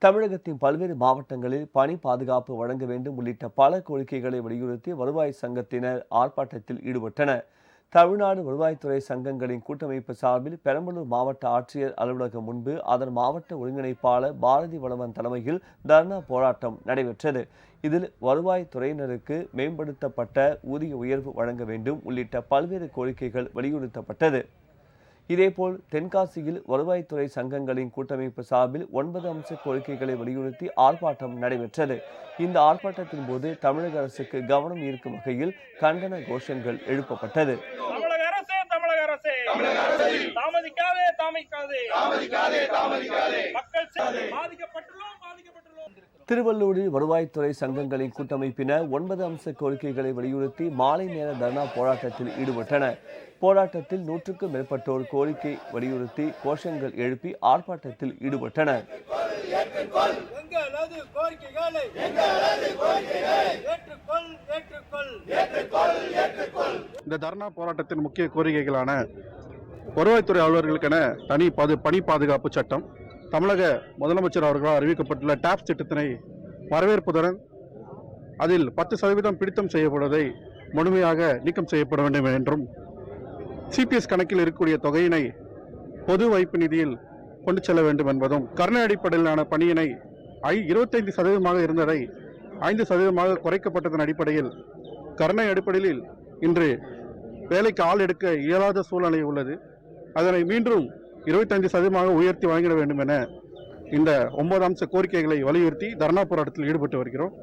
தமிழகத்தின் பல்வேறு மாவட்டங்களில் பணி பாதுகாப்பு வழங்க வேண்டும் உள்ளிட்ட பல கோரிக்கைகளை வலியுறுத்தி வருவாய் சங்கத்தினர் ஆர்ப்பாட்டத்தில் ஈடுபட்டனர். தமிழ்நாடு வருவாய்த்துறை சங்கங்களின் கூட்டமைப்பு சார்பில் பெரம்பலூர் மாவட்ட ஆட்சியர் அலுவலகம் முன்பு அதன் மாவட்ட ஒருங்கிணைப்பாளர் பாரதி வளவன் தலைமையில் தர்ணா போராட்டம் நடைபெற்றது. இதில் வருவாய்த்துறையினருக்கு மேம்படுத்தப்பட்ட ஊதிய உயர்வு வழங்க வேண்டும் உள்ளிட்ட பல்வேறு கோரிக்கைகள் வலியுறுத்தப்பட்டது. இதேபோல் தென்காசியில் வருவாய்த்துறை சங்கங்களின் கூட்டமைப்பு சார்பில் 9 அம்ச கோரிக்கைகளை வலியுறுத்தி ஆர்ப்பாட்டம் நடைபெற்றது. இந்த ஆர்ப்பாட்டத்தின் போது தமிழக அரசுக்கு கவனம் ஈர்க்கும் வகையில் கண்டன கோஷங்கள் எழுப்பப்பட்டது. திருவள்ளூரில் வருவாய்த்துறை சங்கங்களின் கூட்டமைப்பினர் 9 அம்ச கோரிக்கைகளை வலியுறுத்தி மாலை நேர தர்ணா போராட்டத்தில் ஈடுபட்டனர். போராட்டத்தில் 100க்கும் மேற்பட்டோர் கோரிக்கை வலியுறுத்தி கோஷங்கள் எழுப்பி ஆர்ப்பாட்டத்தில் ஈடுபட்டனர். இந்த தர்ணா போராட்டத்தின் முக்கிய கோரிக்கைகளான வருவாய்த்துறை அலுவலர்களுக்கென தனி பணி பாதுகாப்பு சட்டம், தமிழக முதலமைச்சர் அவர்களால் அறிவிக்கப்பட்டுள்ள டாப்ஸ் திட்டத்தினை வரவேற்புடன் அதில் 10% பிடித்தம் செய்யப்படுவதை முழுமையாக நீக்கம் செய்யப்பட வேண்டும் என்றும், சிபிஎஸ் கணக்கில் இருக்கக்கூடிய தொகையினை பொது வைப்பு நிதியில் கொண்டு செல்ல வேண்டும் என்பதும், கருணை அடிப்படையிலான பணியினை 25% இருந்ததை 5% குறைக்கப்பட்டதன் அடிப்படையில் கருணை அடிப்படையில் இன்று வேலைக்கு ஆள் எடுக்க இயலாத சூழ்நிலை உள்ளது. அதனை மீண்டும் 25% உயர்த்தி வழங்கிட வேண்டும் என இந்த 9 அம்ச கோரிக்கைகளை வலியுறுத்தி தர்ணா போராட்டத்தில் ஈடுபட்டு வருகிறோம்.